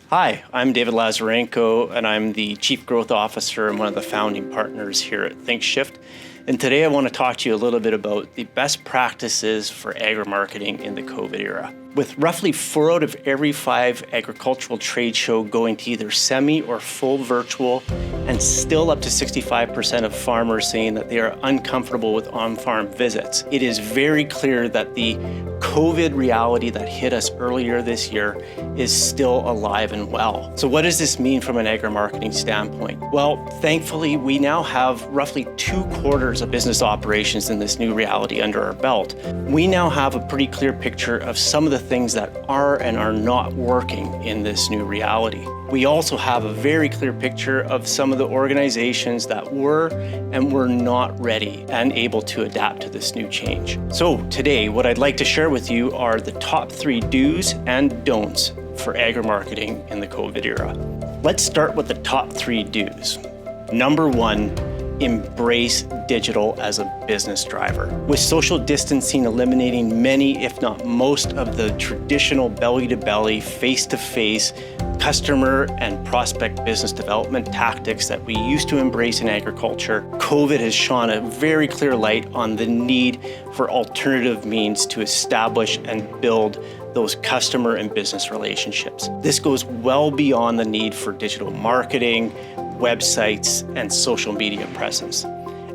Hi, I'm David Lazarenko, and I'm the Chief Growth Officer and one of the founding partners here at ThinkShift. And today I want to talk to you a little bit about the best practices for agri-marketing in the COVID era. With roughly 4 out of every 5 agricultural trade show going to either semi or full virtual, and still up to 65% of farmers saying that they are uncomfortable with on-farm visits, it is very clear that the COVID reality that hit us earlier this year is still alive and well. So what does this mean from an agri-marketing standpoint? Well, thankfully, we now have roughly 2 quarters of business operations in this new reality under our belt. We now have a pretty clear picture of some of the things that are and are not working in this new reality. We also have a very clear picture of some of the organizations that were and were not ready and able to adapt to this new change. So today, what I'd like to share with you are the top 3 do's and don'ts for agri-marketing in the COVID era. Let's start with the top 3 do's. Number 1, embrace digital as a business driver. With social distancing eliminating many, if not most, of the traditional belly-to-belly, face-to-face customer and prospect business development tactics that we used to embrace in agriculture, COVID has shone a very clear light on the need for alternative means to establish and build those customer and business relationships. This goes well beyond the need for digital marketing, websites, and social media presence,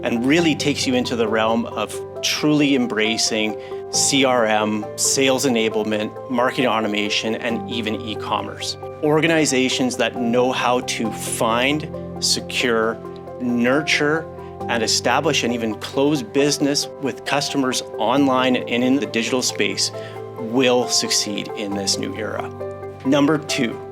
and really takes you into the realm of truly embracing CRM, sales enablement, marketing automation, and even e-commerce. Organizations that know how to find, secure, nurture, and establish and even close business with customers online and in the digital space will succeed in this new era. Number 2,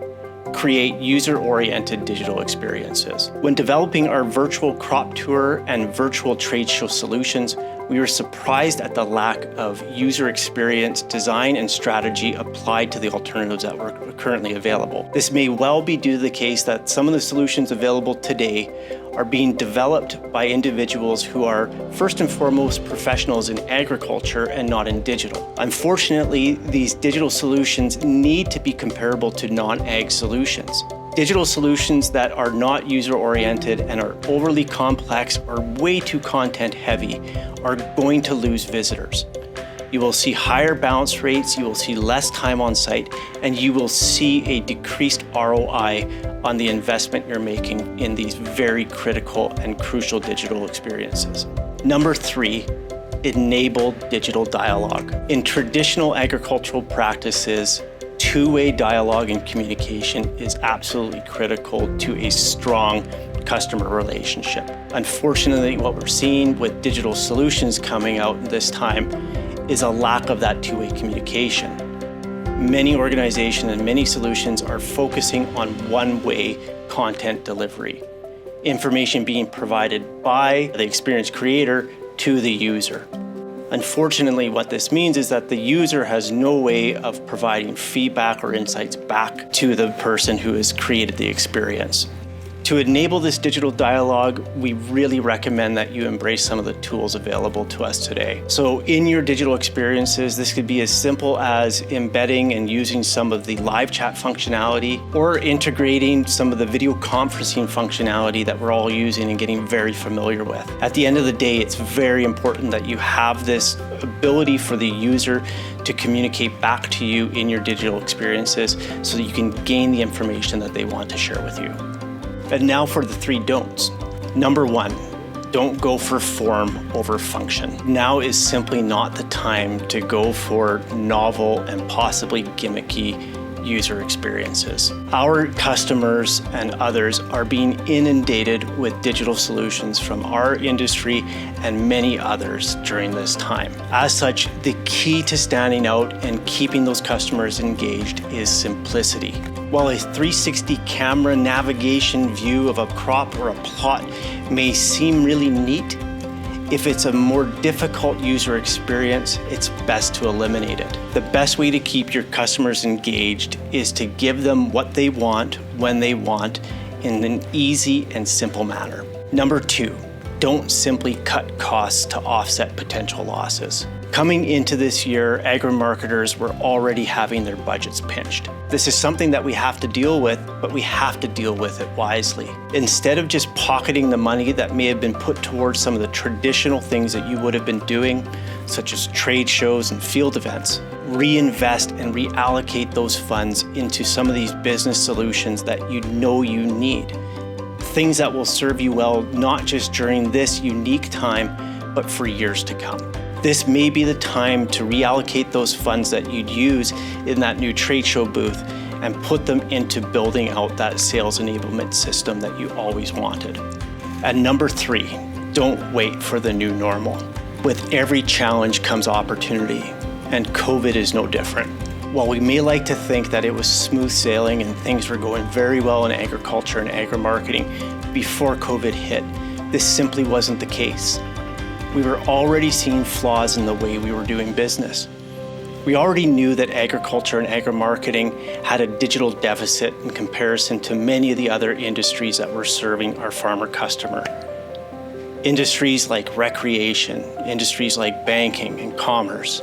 create user-oriented digital experiences. When developing our virtual crop tour and virtual trade show solutions, we were surprised at the lack of user experience design and strategy applied to the alternatives that were currently available. This may well be due to the case that some of the solutions available today are being developed by individuals who are first and foremost professionals in agriculture and not in digital. Unfortunately, these digital solutions need to be comparable to non-ag solutions. Digital solutions that are not user-oriented and are overly complex or way too content-heavy are going to lose visitors. You will see higher bounce rates, you will see less time on site, and you will see a decreased ROI on the investment you're making in these very critical and crucial digital experiences. Number 3, enable digital dialogue. In traditional agricultural practices, two-way dialogue and communication is absolutely critical to a strong customer relationship. Unfortunately, what we're seeing with digital solutions coming out this time is a lack of that two-way communication. Many organizations and many solutions are focusing on one-way content delivery. Information being provided by the experience creator to the user. Unfortunately, what this means is that the user has no way of providing feedback or insights back to the person who has created the experience. To enable this digital dialogue, we really recommend that you embrace some of the tools available to us today. So in your digital experiences, this could be as simple as embedding and using some of the live chat functionality or integrating some of the video conferencing functionality that we're all using and getting very familiar with. At the end of the day, it's very important that you have this ability for the user to communicate back to you in your digital experiences so that you can gain the information that they want to share with you. And now for the 3 don'ts. Number 1, don't go for form over function. Now is simply not the time to go for novel and possibly gimmicky user experiences. Our customers and others are being inundated with digital solutions from our industry and many others during this time. As such, the key to standing out and keeping those customers engaged is simplicity. While a 360 camera navigation view of a crop or a plot may seem really neat, if it's a more difficult user experience, it's best to eliminate it. The best way to keep your customers engaged is to give them what they want, when they want, in an easy and simple manner. Number 2, don't simply cut costs to offset potential losses. Coming into this year, agri-marketers were already having their budgets pinched. This is something that we have to deal with, but we have to deal with it wisely. Instead of just pocketing the money that may have been put towards some of the traditional things that you would have been doing, such as trade shows and field events, reinvest and reallocate those funds into some of these business solutions that you know you need. Things that will serve you well, not just during this unique time, but for years to come. This may be the time to reallocate those funds that you'd use in that new trade show booth and put them into building out that sales enablement system that you always wanted. And number 3, don't wait for the new normal. With every challenge comes opportunity, and COVID is no different. While we may like to think that it was smooth sailing and things were going very well in agriculture and agri-marketing before COVID hit, this simply wasn't the case. We were already seeing flaws in the way we were doing business. We already knew that agriculture and agri-marketing had a digital deficit in comparison to many of the other industries that were serving our farmer customer. Industries like recreation, industries like banking and commerce.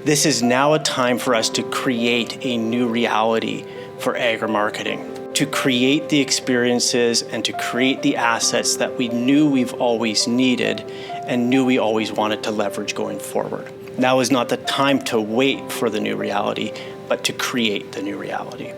This is now a time for us to create a new reality for agri-marketing, to create the experiences and to create the assets that we knew we've always needed and knew we always wanted to leverage going forward. Now is not the time to wait for the new reality, but to create the new reality.